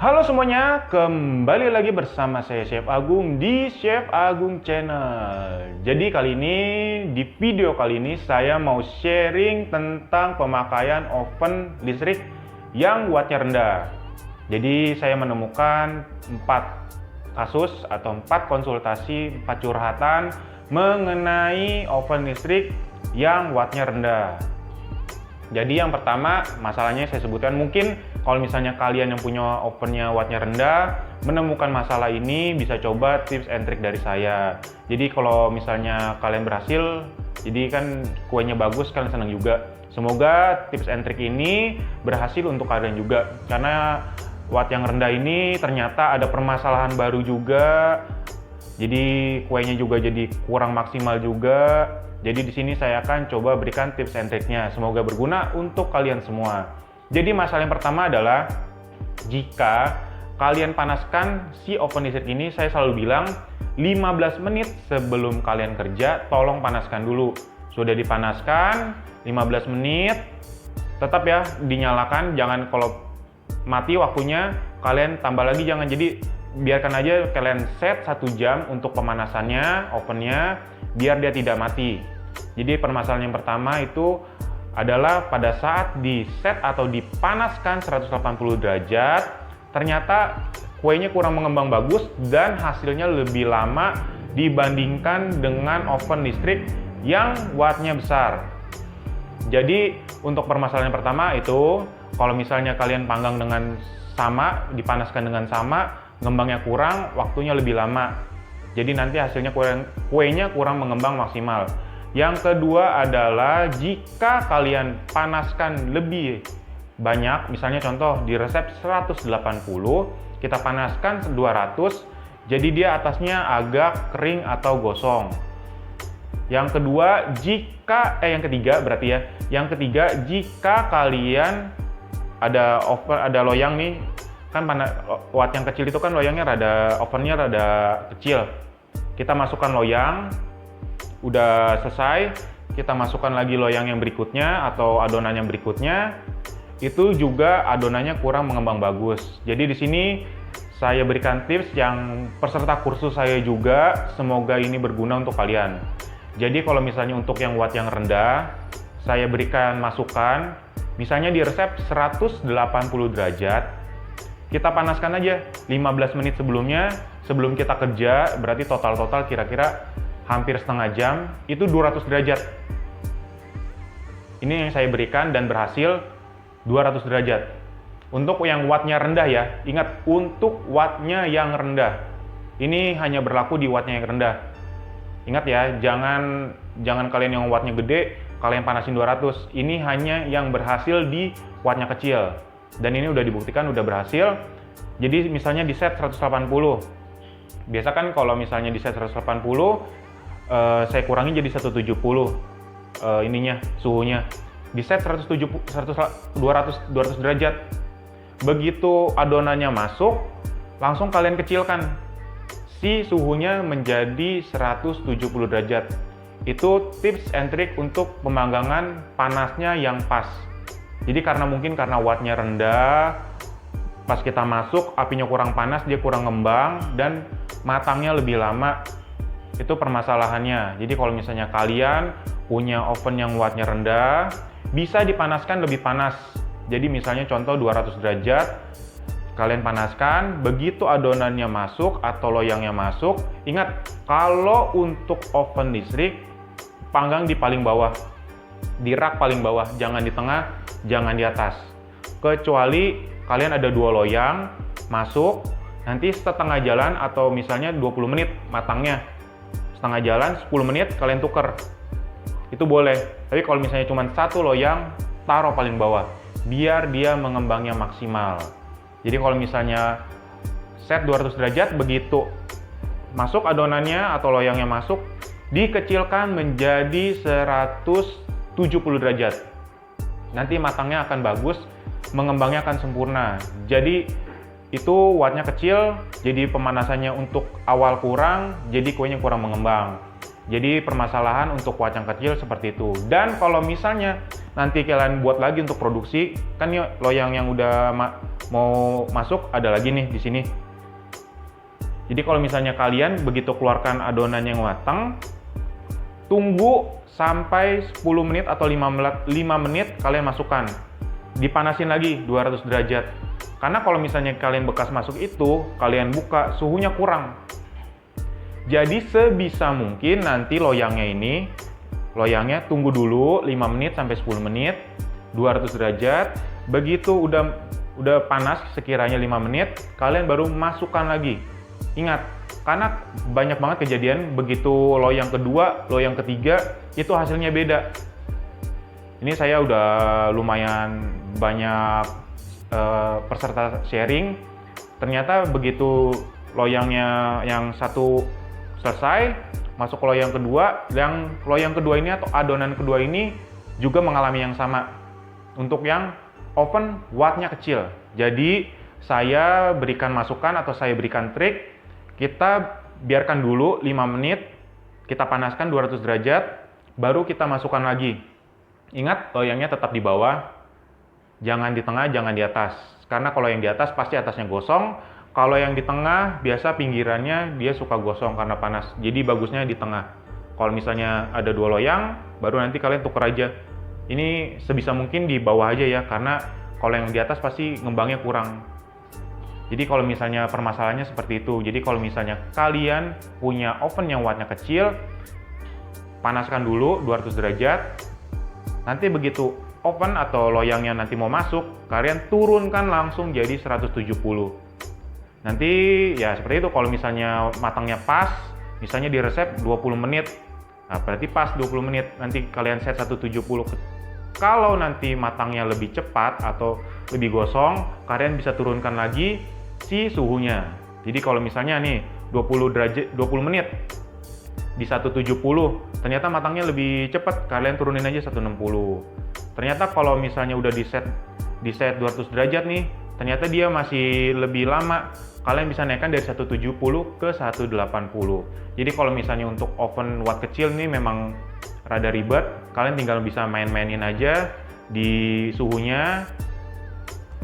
Halo semuanya, kembali lagi bersama saya Chef Agung di Chef Agung Channel. Jadi di video kali ini saya mau sharing tentang pemakaian oven listrik yang wattnya rendah. Jadi saya menemukan 4 kasus atau 4 konsultasi, 4 curhatan mengenai oven listrik yang wattnya rendah. Jadi yang pertama, masalahnya saya sebutkan, mungkin kalau misalnya kalian yang punya ovennya wattnya rendah, menemukan masalah ini, bisa coba tips and trick dari saya. Jadi kalau misalnya kalian berhasil, jadi kan kuenya bagus, kalian senang juga. Semoga tips and trick ini berhasil untuk kalian juga. Karena watt yang rendah ini ternyata ada permasalahan baru juga. Jadi kuenya juga jadi kurang maksimal juga. Jadi di sini saya akan coba berikan tips and trick-nya. Semoga berguna untuk kalian semua. Jadi masalah yang pertama adalah jika kalian panaskan si oven listrik ini, saya selalu bilang 15 menit sebelum kalian kerja, tolong panaskan dulu. Sudah dipanaskan 15 menit, tetap ya dinyalakan, jangan kalau mati waktunya kalian tambah lagi, jangan. Jadi biarkan aja kalian set 1 jam untuk pemanasannya ovennya, biar dia tidak mati. Jadi permasalahan yang pertama itu adalah pada saat di set atau dipanaskan 180 derajat, ternyata kuenya kurang mengembang bagus dan hasilnya lebih lama dibandingkan dengan oven listrik yang wattnya besar. Jadi untuk permasalahan yang pertama itu, kalau misalnya kalian panggang dengan sama, dipanaskan dengan sama, ngembangnya kurang, waktunya lebih lama. Jadi nanti hasilnya kuenya kurang mengembang maksimal. Yang kedua adalah jika kalian panaskan lebih banyak, misalnya contoh di resep 180, kita panaskan 200, jadi dia atasnya agak kering atau gosong. Yang kedua, yang ketiga, jika kalian ada loyang nih, kan watt yang kecil itu kan loyangnya ovennya rada kecil. Kita masukkan loyang, udah selesai, kita masukkan lagi loyang yang berikutnya atau adonan yang berikutnya, itu juga adonannya kurang mengembang bagus. Jadi di sini saya berikan tips yang peserta kursus saya juga, semoga ini berguna untuk kalian. Jadi kalau misalnya untuk yang watt yang rendah, saya berikan masukan, misalnya di resep 180 derajat, kita panaskan aja 15 menit sebelumnya, sebelum kita kerja, berarti total kira-kira hampir setengah jam, itu 200 derajat. Ini yang saya berikan dan berhasil 200 derajat. Untuk yang wattnya rendah ya, ingat untuk wattnya yang rendah. Ini hanya berlaku di wattnya yang rendah. Ingat ya, jangan kalian yang wattnya gede, kalian panasin 200. Ini hanya yang berhasil di wattnya kecil. Dan ini udah dibuktikan, udah berhasil. Jadi misalnya di set 180. Biasa kan kalau misalnya di set 180, saya kurangi jadi 170 suhunya. Di set 200 derajat. Begitu adonannya masuk, langsung kalian kecilkan. Si suhunya menjadi 170 derajat. Itu tips and trick untuk pemanggangan panasnya yang pas. Jadi karena wattnya rendah, pas kita masuk apinya kurang panas, dia kurang ngembang dan matangnya lebih lama. Itu permasalahannya. Jadi kalau misalnya kalian punya oven yang wattnya rendah, bisa dipanaskan lebih panas. Jadi misalnya contoh 200 derajat, kalian panaskan, begitu adonannya masuk atau loyangnya masuk, ingat kalau untuk oven listrik, panggang di paling bawah, di rak paling bawah, jangan di tengah, jangan di atas. Kecuali kalian ada 2 loyang, masuk, nanti setengah jalan atau misalnya 20 menit matangnya, setengah jalan 10 menit kalian tuker, itu boleh. Tapi kalau misalnya cuma 1 loyang, taruh paling bawah biar dia mengembangnya maksimal. Jadi kalau misalnya set 200 derajat, begitu masuk adonannya atau loyangnya masuk, dikecilkan menjadi 170 derajat. Nanti matangnya akan bagus, mengembangnya akan sempurna. Jadi itu wattnya kecil, jadi pemanasannya untuk awal kurang, jadi kuenya kurang mengembang. Jadi permasalahan untuk watt yang kecil seperti itu. Dan kalau misalnya nanti kalian buat lagi untuk produksi, kan nih loyang yang udah mau masuk ada lagi nih di sini. Jadi kalau misalnya kalian begitu keluarkan adonan yang matang, tunggu sampai 10 menit atau 5 menit kalian masukkan. Dipanasin lagi 200 derajat. Karena kalau misalnya kalian bekas masuk itu, kalian buka, suhunya kurang. Jadi sebisa mungkin nanti loyangnya tunggu dulu 5 menit sampai 10 menit, 200 derajat. Begitu udah panas sekiranya 5 menit, kalian baru masukkan lagi. Ingat, karena banyak banget kejadian begitu loyang kedua, loyang ketiga, itu hasilnya beda. Ini saya udah lumayan banyak peserta sharing. Ternyata begitu loyangnya yang satu selesai, masuk ke loyang kedua, yang loyang kedua ini atau adonan kedua ini juga mengalami yang sama. Untuk yang oven wattnya kecil. Jadi saya berikan masukan atau saya berikan trik, kita biarkan dulu 5 menit, kita panaskan 200 derajat, baru kita masukkan lagi. Ingat, loyangnya tetap di bawah, jangan di tengah, jangan di atas. Karena kalau yang di atas pasti atasnya gosong, kalau yang di tengah biasa pinggirannya dia suka gosong karena panas. Jadi bagusnya di tengah. Kalau misalnya ada 2 loyang, baru nanti kalian tuker aja. Ini sebisa mungkin di bawah aja ya, karena kalau yang di atas pasti ngembangnya kurang. Jadi kalau misalnya permasalahannya seperti itu. Jadi kalau misalnya kalian punya oven yang wattnya kecil, panaskan dulu 200 derajat. Nanti begitu oven atau loyangnya nanti mau masuk, kalian turunkan langsung jadi 170. Nanti ya seperti itu, kalau misalnya matangnya pas, misalnya di resep 20 menit. Nah, berarti pas 20 menit, nanti kalian set 170. Kalau nanti matangnya lebih cepat atau lebih gosong, kalian bisa turunkan lagi si suhunya. Jadi kalau misalnya nih 20 menit di 170, ternyata matangnya lebih cepat, kalian turunin aja 160. Ternyata kalau misalnya udah di set 200 derajat nih, ternyata dia masih lebih lama, kalian bisa naikkan dari 170 ke 180. Jadi kalau misalnya untuk oven watt kecil nih memang rada ribet, kalian tinggal bisa main-mainin aja di suhunya.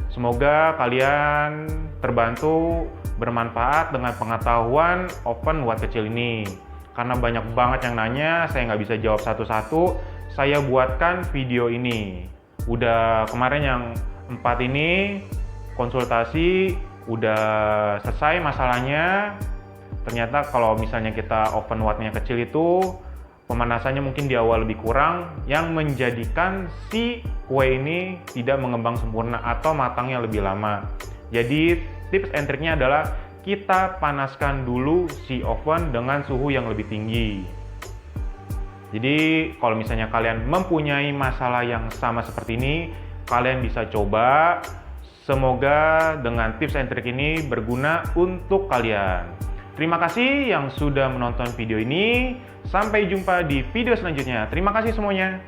Semoga kalian terbantu, bermanfaat dengan pengetahuan oven watt kecil ini. Karena banyak banget yang nanya, saya nggak bisa jawab satu-satu, saya buatkan video ini. Udah kemarin yang 4 ini konsultasi, udah selesai masalahnya. Ternyata kalau misalnya kita oven wattnya kecil itu, pemanasannya mungkin di awal lebih kurang, yang menjadikan si kue ini tidak mengembang sempurna atau matangnya lebih lama. Jadi tips and triknya adalah kita panaskan dulu si oven dengan suhu yang lebih tinggi. Jadi kalau misalnya kalian mempunyai masalah yang sama seperti ini, kalian bisa coba. Semoga dengan tips and trik ini berguna untuk kalian. Terima kasih yang sudah menonton video ini. Sampai jumpa di video selanjutnya. Terima kasih semuanya.